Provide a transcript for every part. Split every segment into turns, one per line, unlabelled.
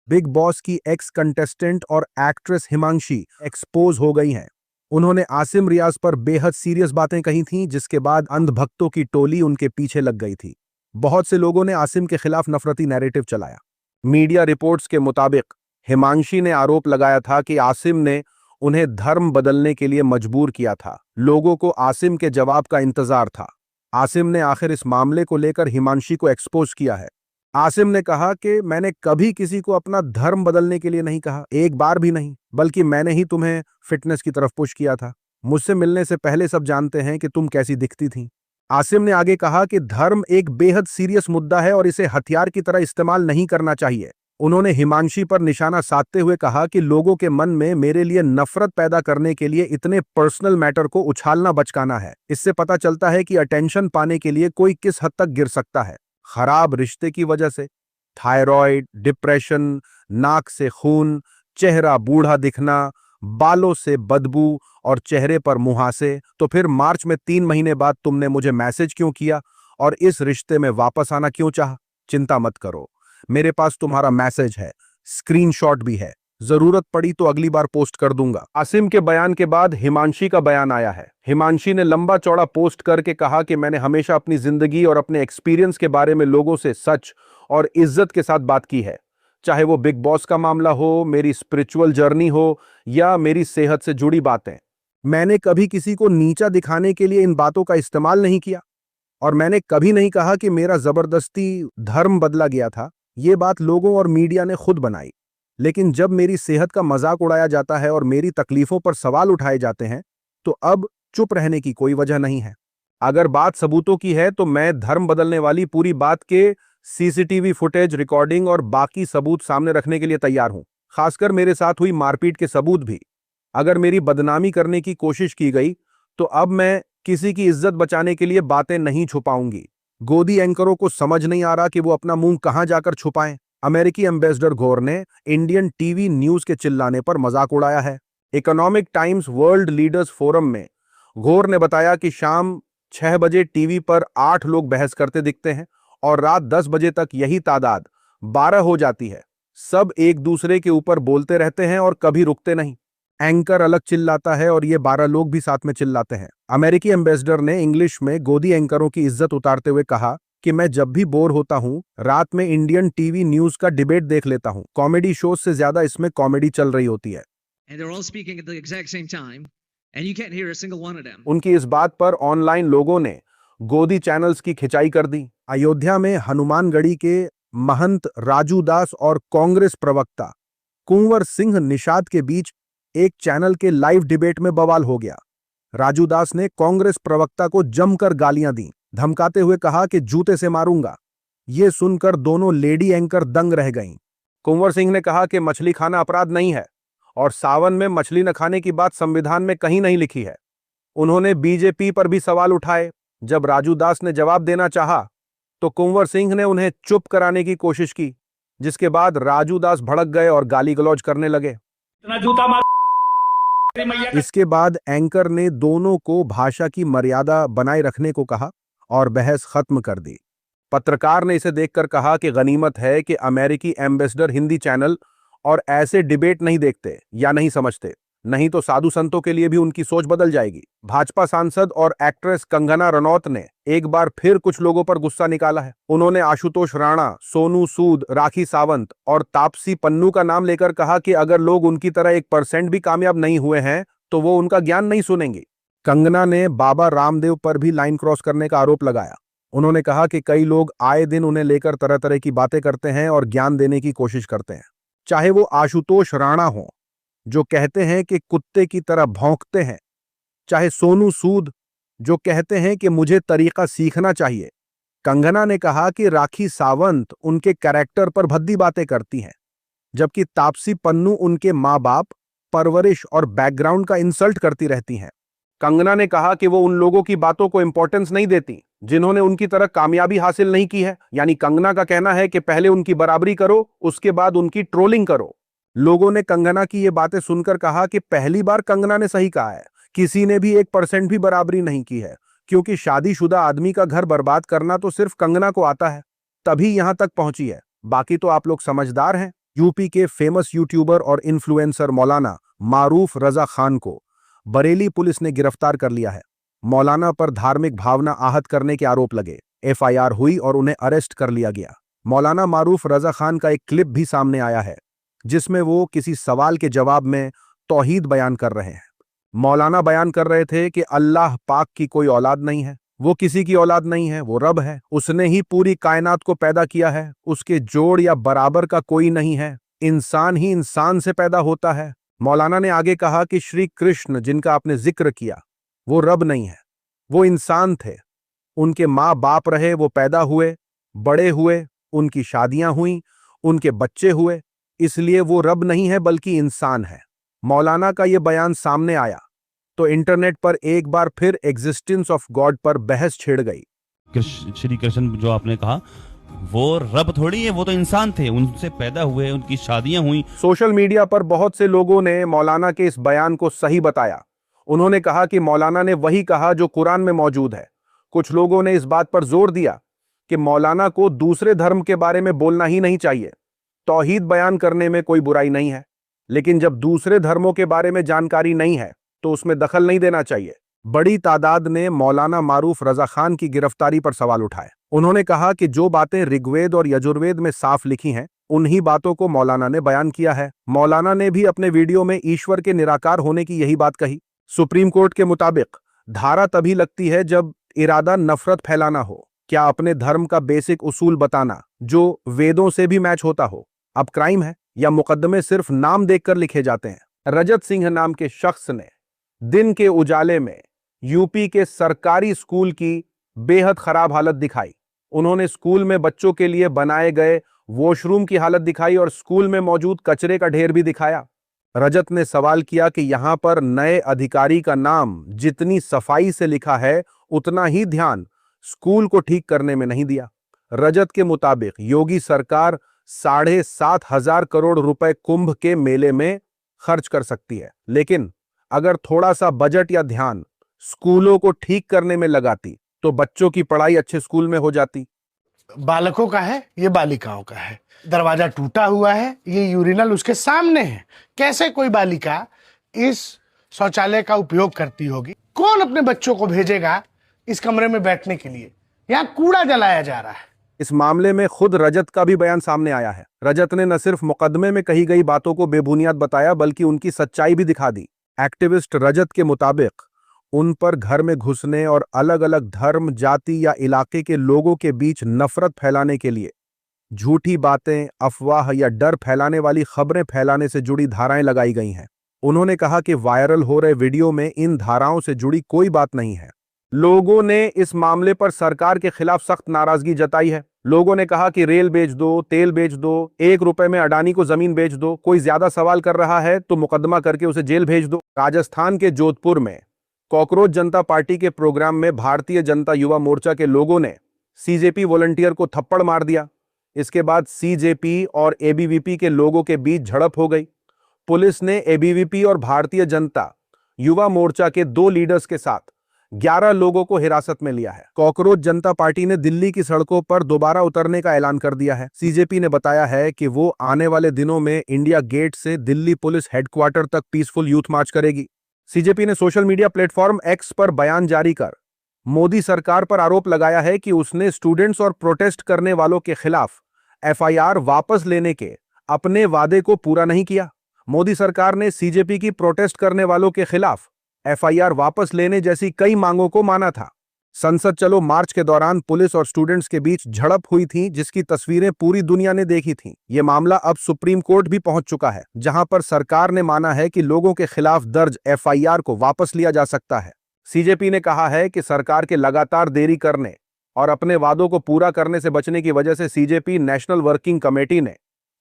Big boss की ex contestant और actress Himanshi expose हो गई हैं। उन्होंने आसिम रियाज पर बेहद सीरियस बातें कही थीं, जिसके बाद अंधभक्तों की टोली उनके पीछे लग गई थी। बहुत से लोगों ने आसिम के खिलाफ नफरती नैरेटिव चलाया। मीडिया रिपोर्ट्स के मुताबिक हिमांशी ने आरोप लगाया था कि आसिम ने उन्हें धर्म बदलने के लिए मजबूर किया था। लोगों को आसिम के जवाब का इंतजार था। आसिम ने आखिर इस मामले को लेकर हिमांशी को एक्सपोज किया है। आसिम ने कहा कि मैंने कभी किसी को अपना धर्म बदलने के लिए नहीं कहा, एक बार भी नहीं, बल्कि मैंने ही तुम्हें फिटनेस की तरफ पुश किया था। मुझसे मिलने से पहले सब जानते हैं कि तुम कैसी दिखती थी। आसिम ने आगे कहा कि धर्म एक बेहद सीरियस मुद्दा है और इसे हथियार की तरह इस्तेमाल नहीं करना चाहिए। उन्होंने हिमांशी पर निशाना साधते हुए कहा कि लोगों के मन में मेरे लिए नफरत पैदा करने के लिए इतने पर्सनल मैटर को उछालना बचकाना है। इससे पता चलता है कि अटेंशन पाने के लिए कोई किस हद तक गिर सकता है। खराब रिश्ते की वजह से थायराइड, डिप्रेशन, नाक से खून, चेहरा बूढ़ा दिखना, बालों से बदबू और चेहरे पर मुहासे, तो फिर मार्च में 3 महीने बाद तुमने मुझे मैसेज क्यों किया और इस रिश्ते में वापस आना क्यों चाहा? चिंता मत करो, मेरे पास तुम्हारा मैसेज है, स्क्रीनशॉट भी है। जरूरत पड़ी तो अगली बार पोस्ट कर दूंगा। आसिम के बयान के बाद हिमांशी का बयान आया है। हिमांशी ने लंबा चौड़ा पोस्ट करके कहा कि मैंने हमेशा अपनी जिंदगी और अपने एक्सपीरियंस के बारे में लोगों से सच और इज्जत के साथ बात की है, चाहे वो बिग बॉस का मामला हो, मेरी स्पिरिचुअल जर्नी हो या मेरी सेहत से जुड़ी बातें। मैंने कभी किसी को नीचा दिखाने के लिए इन बातों का इस्तेमाल नहीं किया और मैंने कभी नहीं कहा कि मेरा जबरदस्ती धर्म बदला गया था। ये बात लोगों और मीडिया ने खुद बनाई। लेकिन जब मेरी सेहत का मजाक उड़ाया जाता है और मेरी तकलीफों पर सवाल उठाए जाते हैं, तो अब चुप रहने की कोई वजह नहीं है। अगर बात सबूतों की है तो मैं धर्म बदलने वाली पूरी बात के सीसीटीवी फुटेज, रिकॉर्डिंग और बाकी सबूत सामने रखने के लिए तैयार हूं, खासकर मेरे साथ हुई मारपीट के सबूत भी। अगर मेरी बदनामी करने की कोशिश की गई तो अब मैं किसी की इज्जत बचाने के लिए बातें नहीं छुपाऊंगी। गोदी एंकरों को समझ नहीं आ रहा कि वो अपना मुंह कहां जाकर छुपाएं। अमेरिकी एम्बेसडर घोर ने इंडियन टीवी न्यूज के चिल्लाने पर मजाक उड़ाया है। Economic times world leaders forum में घोर ने बताया कि शाम 6 बजे टीवी पर 8 लोग बहस करते दिखते हैं और रात 10 बजे तक यही तादाद 12 हो जाती है। सब एक दूसरे के ऊपर बोलते रहते हैं और कभी रुकते नहीं। एंकर अलग चिल्लाता है और ये 12 लोग भी साथ में चिल्लाते हैं। अमेरिकी एम्बेसडर ने इंग्लिश में गोदी एंकरों की इज्जत उतारते हुए कहा कि मैं जब भी बोर होता हूं, रात में इंडियन टीवी न्यूज का डिबेट देख लेता हूं। कॉमेडी शो से ज्यादा इसमें कॉमेडी चल रही होती है। उनकी इस बात पर ऑनलाइन लोगों ने गोदी चैनल्स की खिंचाई कर दी। अयोध्या में हनुमानगढ़ी के महंत राजू दास और कांग्रेस प्रवक्ता कुंवर सिंह निषाद के बीच एक चैनल के लाइव डिबेट में बवाल हो गया। राजू दास ने कांग्रेस प्रवक्ता को जमकर गालियां दी, धमकाते हुए कहा कि जूते से मारूंगा। यह सुनकर दोनों लेडी एंकर दंग रह गईं। कुंवर सिंह ने कहा कि मछली खाना अपराध नहीं है और सावन में मछली न खाने की बात संविधान में कहीं नहीं लिखी है। उन्होंने बीजेपी पर भी सवाल उठाए। जब राजू दास ने जवाब देना चाहा तो कुंवर सिंह ने उन्हें चुप कराने की कोशिश की, जिसके बाद राजू दास भड़क गए और गाली गलौज करने लगे। इसके बाद एंकर ने दोनों को भाषा की मर्यादा बनाए रखने को कहा और बहस खत्म कर दी। पत्रकार ने इसे देखकर कहा कि गनीमत है कि अमेरिकी एम्बेसडर हिंदी चैनल और ऐसे डिबेट नहीं देखते या नहीं समझते, नहीं तो साधु संतों के लिए भी उनकी सोच बदल जाएगी। भाजपा सांसद और एक्ट्रेस कंगना रनौत ने एक बार फिर कुछ लोगों पर गुस्सा निकाला है। उन्होंने आशुतोष राणा, सोनू सूद, राखी सावंत और तापसी पन्नू का नाम लेकर कहा कि अगर लोग उनकी तरह 1% भी कामयाब नहीं हुए हैं तो वो उनका ज्ञान नहीं सुनेंगे। कंगना ने बाबा रामदेव पर भी लाइन क्रॉस करने का आरोप लगाया। उन्होंने कहा कि कई लोग आए दिन उन्हें लेकर तरह तरह की बातें करते हैं और ज्ञान देने की कोशिश करते हैं, चाहे वो आशुतोष राणा हो जो कहते हैं कि कुत्ते की तरह भौंकते हैं, चाहे सोनू सूद जो कहते हैं कि मुझे तरीका सीखना चाहिए। कंगना ने कहा कि राखी सावंत उनके कैरेक्टर पर भद्दी बातें करती हैं, जबकि तापसी पन्नू उनके माँ बाप, परवरिश और बैकग्राउंड का इंसल्ट करती रहती हैं। कंगना ने कहा कि वो उन लोगों की बातों को इंपॉर्टेंस नहीं देती जिन्होंने उनकी तरह कामयाबी हासिल नहीं की है। यानी कंगना का कहना है कि पहले उनकी बराबरी करो, उसके बाद उनकी ट्रोलिंग करो। लोगों ने कंगना की ये बातें सुनकर कहा कि पहली बार कंगना ने सही कहा है, किसी ने भी 1% भी बराबरी नहीं की है, क्योंकि शादीशुदा आदमी का घर बर्बाद करना तो सिर्फ कंगना को आता है, तभी यहां तक पहुंची है। बाकी तो आप लोग समझदार हैं। यूपी के फेमस यूट्यूबर और इन्फ्लुएंसर मौलाना मारूफ रजा खान को बरेली पुलिस ने गिरफ्तार कर लिया है। मौलाना पर धार्मिक भावना आहत करने के आरोप लगे। एफआईआर हुई और उन्हें अरेस्ट कर लिया गया। मौलाना मारूफ रजा खान का एक क्लिप भी सामने आया है जिसमें वो किसी सवाल के जवाब में तौहीद बयान कर रहे हैं। मौलाना बयान कर रहे थे कि अल्लाह पाक की कोई औलाद नहीं है, वो किसी की औलाद नहीं है, वो रब है, उसने ही पूरी कायनात को पैदा किया है, उसके जोड़ या बराबर का कोई नहीं है, इंसान ही इंसान से पैदा होता है। मौलाना ने आगे कहा कि श्री कृष्ण जिनका आपने जिक्र किया वो रब नहीं है, वो इंसान थे, उनके माँ बाप रहे, वो पैदा हुए, बड़े हुए, उनकी शादियां हुई, उनके बच्चे हुए, इसलिए वो रब नहीं है बल्कि इंसान है। मौलाना का ये बयान सामने आया तो इंटरनेट पर एक बार फिर एग्जिस्टेंस ऑफ गॉड पर बहस छिड़ गई।
श्री कृष्ण जो आपने कहा वो रब थोड़ी है, वो तो इंसान थे, उनसे पैदा हुए, उनकी शादियां हुई।
सोशल मीडिया पर बहुत से लोगों ने मौलाना के इस बयान को सही बताया। उन्होंने कहा कि मौलाना ने वही कहा जो कुरान में मौजूद है। कुछ लोगों ने इस बात पर जोर दिया कि मौलाना को दूसरे धर्म के बारे में बोलना ही नहीं चाहिए, तौहीद बयान करने में कोई बुराई नहीं है, लेकिन जब दूसरे धर्मों के बारे में जानकारी नहीं है तो उसमें दखल नहीं देना चाहिए। बड़ी तादाद ने मौलाना मारूफ रजा खान की गिरफ्तारी पर सवाल उठाए। उन्होंने कहा कि जो बातें ऋग्वेद और यजुर्वेद में साफ लिखी हैं उन्हीं बातों को मौलाना ने बयान किया है। मौलाना ने भी अपने वीडियो में ईश्वर के निराकार होने की यही बात कही। सुप्रीम कोर्ट के मुताबिक धारा तभी लगती है जब इरादा नफरत फैलाना हो। क्या अपने धर्म का बेसिक उसूल बताना जो वेदों से भी मैच होता हो अब क्राइम है, या मुकदमे सिर्फ नाम देखकर लिखे जाते हैं? रजत सिंह नाम के शख्स ने दिन के उजाले में यूपी के सरकारी स्कूल की बेहद खराब हालत दिखाई। उन्होंने स्कूल में बच्चों के लिए बनाए गए वॉशरूम की हालत दिखाई और स्कूल में मौजूद कचरे का ढेर भी दिखाया। रजत ने सवाल किया कि यहां पर नए अधिकारी का नाम जितनी सफाई से लिखा है उतना ही ध्यान स्कूल को ठीक करने में नहीं दिया। रजत के मुताबिक योगी सरकार 7,500 करोड़ रुपए कुंभ के मेले में खर्च कर सकती है, लेकिन अगर थोड़ा सा बजट या ध्यान स्कूलों को ठीक करने में लगाती तो बच्चों की पढ़ाई अच्छे स्कूल में हो जाती।
बालकों का है, ये बालिकाओं का है। दरवाजा टूटा हुआ है, ये यूरिनल उसके सामने है। कैसे कोई बालिका इस शौचालय का उपयोग करती होगी? कौन अपने बच्चों को भेजेगा इस कमरे में बैठने के लिए? यहाँ कूड़ा जलाया जा रहा है।
इस मामले में खुद रजत का भी बयान सामने आया है। रजत ने न सिर्फ मुकदमे में कही गई बातों को बेबुनियाद बताया बल्कि उनकी सच्चाई भी दिखा दी। एक्टिविस्ट रजत के मुताबिक उन पर घर में घुसने और अलग अलग धर्म, जाति या इलाके के लोगों के बीच नफरत फैलाने के लिए झूठी बातें, अफवाह या डर फैलाने वाली खबरें फैलाने से जुड़ी धाराएं लगाई गई हैं। उन्होंने कहा कि वायरल हो रहे वीडियो में इन धाराओं से जुड़ी कोई बात नहीं है। लोगों ने इस मामले पर सरकार के खिलाफ सख्त नाराजगी जताई है। लोगों ने कहा कि रेल बेच दो, तेल बेच दो, 1 रुपए में अडानी को जमीन बेच दो, कोई ज्यादा सवाल कर रहा है तो मुकदमा करके उसे जेल भेज दो। राजस्थान के जोधपुर में कॉकरोच जनता पार्टी के प्रोग्राम में भारतीय जनता युवा मोर्चा के लोगों ने सीजेपी वॉलंटियर को थप्पड़ मार दिया। इसके बाद सीजेपी और एबीवीपी के लोगों के बीच झड़प हो गई। पुलिस ने एबीवीपी और भारतीय जनता युवा मोर्चा के 2 लीडर्स के साथ 11 लोगों को हिरासत में लिया है। कॉकरोच जनता पार्टी ने दिल्ली की सड़कों पर दोबारा उतरने का ऐलान कर दिया है। सीजेपी ने बताया है कि वो आने वाले दिनों में इंडिया गेट से दिल्ली पुलिस हेडक्वार्टर तक पीसफुल यूथ मार्च करेगी। सीजेपी ने सोशल मीडिया प्लेटफॉर्म एक्स पर बयान जारी कर मोदी सरकार पर आरोप लगाया है कि उसने स्टूडेंट्स और प्रोटेस्ट करने वालों के खिलाफ एफआईआर वापस लेने के अपने वादे को पूरा नहीं किया। मोदी सरकार ने सीजेपी की प्रोटेस्ट करने वालों के खिलाफ एफआईआर वापस लेने जैसी कई मांगों को माना था। संसद चलो मार्च के दौरान पुलिस और स्टूडेंट्स के बीच झड़प हुई थी जिसकी तस्वीरें पूरी दुनिया ने देखी थीं। यह मामला अब सुप्रीम कोर्ट भी पहुंच चुका है जहां पर सरकार ने माना है कि लोगों के खिलाफ दर्ज एफआईआर को वापस लिया जा सकता है। सीजेपी ने कहा है कि सरकार के लगातार देरी करने और अपने वादों को पूरा करने से बचने की वजह से सीजेपी नेशनल वर्किंग कमेटी ने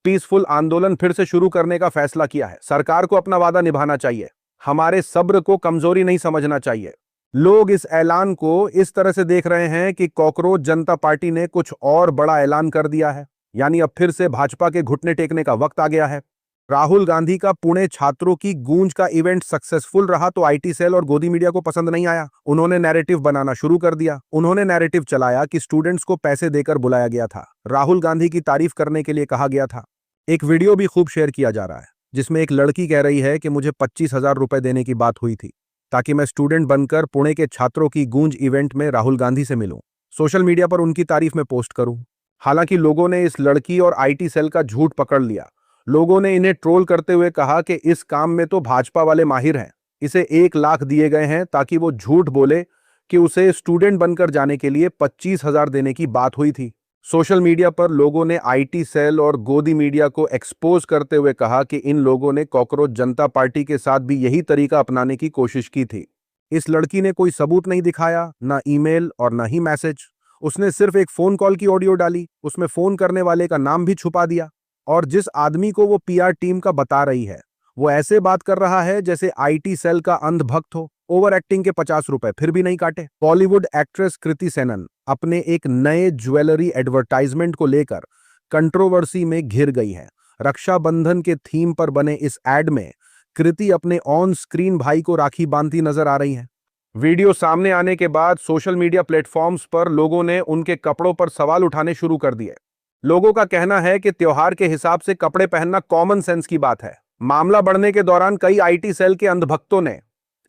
पीसफुल आंदोलन फिर से शुरू करने का फैसला किया है। सरकार को अपना वादा निभाना चाहिए, हमारे सब्र को कमजोरी नहीं समझना चाहिए। लोग इस ऐलान को इस तरह से देख रहे हैं कि कॉकरोच जनता पार्टी ने कुछ और बड़ा ऐलान कर दिया है, यानी अब फिर से भाजपा के घुटने टेकने का वक्त आ गया है। राहुल गांधी का पुणे छात्रों की गूंज का इवेंट सक्सेसफुल रहा तो आईटी सेल और गोदी मीडिया को पसंद नहीं आया। उन्होंने नैरेटिव बनाना शुरू कर दिया। उन्होंने नैरेटिव चलाया कि स्टूडेंट्स को पैसे देकर बुलाया गया था, राहुल गांधी की तारीफ करने के लिए कहा गया था। एक वीडियो भी खूब शेयर किया जा रहा है जिसमें एक लड़की कह रही है कि मुझे 25,000 रुपए देने की बात हुई थी ताकि मैं स्टूडेंट बनकर पुणे के छात्रों की गूंज इवेंट में राहुल गांधी से मिलूं, सोशल मीडिया पर उनकी तारीफ में पोस्ट करूं। हालांकि लोगों ने इस लड़की और आईटी सेल का झूठ पकड़ लिया। लोगों ने इन्हें ट्रोल करते हुए कहा कि इस काम में तो भाजपा वाले माहिर हैं, इसे 1 लाख दिए गए हैं ताकि वो झूठ बोले कि उसे स्टूडेंट बनकर जाने के लिए 25,000 देने की बात हुई थी। सोशल मीडिया पर लोगों ने आईटी सेल और गोदी मीडिया को एक्सपोज करते हुए कहा कि इन लोगों ने कॉकरोच जनता पार्टी के साथ भी यही तरीका अपनाने की कोशिश की थी। इस लड़की ने कोई सबूत नहीं दिखाया, ना ईमेल और ना ही मैसेज। उसने सिर्फ एक फोन कॉल की ऑडियो डाली, उसमें फोन करने वाले का नाम भी छुपा दिया और जिस आदमी को वो पीआर टीम का बता रही है वो ऐसे बात कर रहा है जैसे आईटी सेल का अंधभक्त हो। ओवर एक्टिंग के 50 रुपए फिर भी नहीं काटे। बॉलीवुड एक्ट्रेस कृति सेनन अपने एक नए ज्वेलरी एडवर्टाइजमेंट को लेकर कंट्रोवर्सी में घिर गई है। रक्षाबंधन के थीम पर बने इस एड में कृति अपने ऑन स्क्रीन भाई को राखी बांधती नजर आ रही हैं। वीडियो सामने आने के बाद सोशल मीडिया प्लेटफॉर्म्स पर लोगों ने उनके कपड़ों पर सवाल उठाने शुरू कर दिए। लोगों का कहना है कि त्योहार के हिसाब से कपड़े पहनना कॉमन सेंस की बात है। मामला बढ़ने के दौरान कई आईटी सेल के अंधभक्तों ने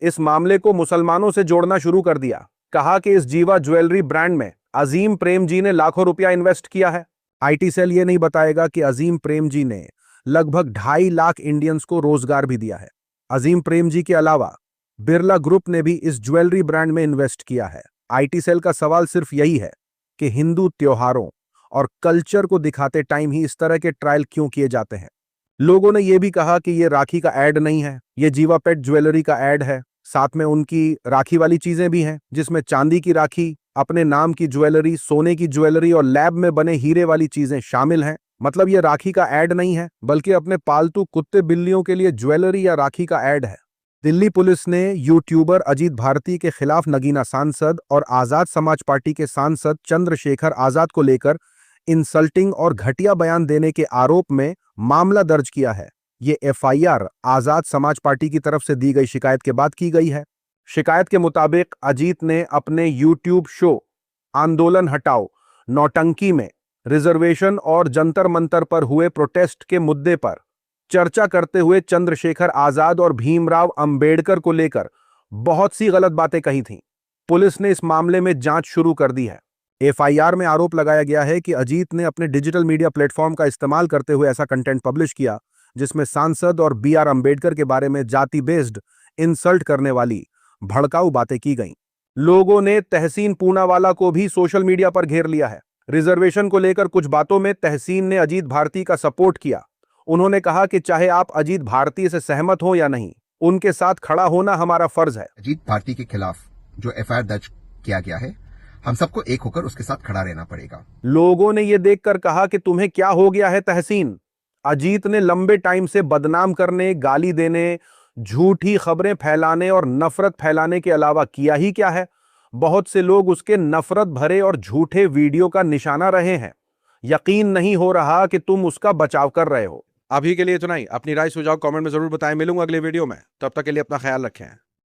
इस मामले को मुसलमानों से जोड़ना शुरू कर दिया। कहा कि इस जीवा ज्वेलरी ब्रांड में अजीम प्रेम जी ने लाखों रुपया इन्वेस्ट किया है। आईटी सेल ये नहीं बताएगा कि अजीम प्रेम जी ने लगभग 2.5 लाख इंडियंस को रोजगार भी दिया है। अजीम प्रेम जी के अलावा बिरला ग्रुप ने भी इस ज्वेलरी ब्रांड में इन्वेस्ट किया है। आईटी सेल का सवाल सिर्फ यही है कि हिंदू त्योहारों और कल्चर को दिखाते टाइम ही इस तरह के ट्रायल क्यों किए जाते हैं। लोगों ने यह भी कहा कि यह राखी का एड नहीं है, यह जीवा पेट ज्वेलरी का एड है। साथ में उनकी राखी वाली चीजें भी हैं जिसमें चांदी की राखी, अपने नाम की ज्वेलरी, सोने की ज्वेलरी और लैब में बने हीरे वाली चीजें शामिल हैं। मतलब यह राखी का एड नहीं है बल्कि अपने पालतू कुत्ते बिल्लियों के लिए ज्वेलरी या राखी का एड है। दिल्ली पुलिस ने यूट्यूबर अजीत भारती के खिलाफ नगीना सांसद और आजाद समाज पार्टी के सांसद चंद्रशेखर आजाद को लेकर इंसल्टिंग और घटिया बयान देने के आरोप में मामला दर्ज किया है। ये एफआईआर आजाद समाज पार्टी की तरफ से दी गई शिकायत के बाद की गई है। शिकायत के मुताबिक अजीत ने अपने यूट्यूब शो आंदोलन हटाओ नौटंकी में रिजर्वेशन और जंतर मंतर पर हुए प्रोटेस्ट के मुद्दे पर चर्चा करते हुए चंद्रशेखर आजाद और भीमराव अंबेडकर को लेकर बहुत सी गलत बातें कही थीं। पुलिस ने इस मामले में जांच शुरू कर दी है। एफआईआर में आरोप लगाया गया है कि अजीत ने अपने डिजिटल मीडिया प्लेटफॉर्म का इस्तेमाल करते हुए ऐसा कंटेंट पब्लिश किया जिसमें सांसद और बीआर अंबेडकर के बारे में जाति बेस्ड इंसल्ट करने वाली भड़काऊ बातें की गईं। लोगों ने तहसीन पूनावाला को भी सोशल मीडिया पर घेर लिया है। रिजर्वेशन को लेकर कुछ बातों में तहसीन ने अजीत भारती का सपोर्ट किया। उन्होंने कहा कि चाहे आप अजीत भारती से सहमत हो या नहीं, उनके साथ खड़ा होना हमारा फर्ज है।
अजीत भारती के खिलाफ जो एफआईआर दर्ज किया गया है, हम सबको एक होकर उसके साथ खड़ा रहना पड़ेगा।
लोगों ने यह देखकर कहा कि तुम्हें क्या हो गया है तहसीन? अजीत ने लंबे टाइम से बदनाम करने, गाली देने, झूठी खबरें फैलाने और नफरत फैलाने के अलावा किया ही क्या है? बहुत से लोग उसके नफरत भरे और झूठे वीडियो का निशाना रहे हैं। यकीन नहीं हो रहा कि तुम उसका बचाव कर रहे हो। अभी के लिए इतना ही। अपनी राय सुझाव कमेंट में जरूर बताएं। मिलूंगा अगले वीडियो में, तब तक के लिए अपना ख्याल रखें।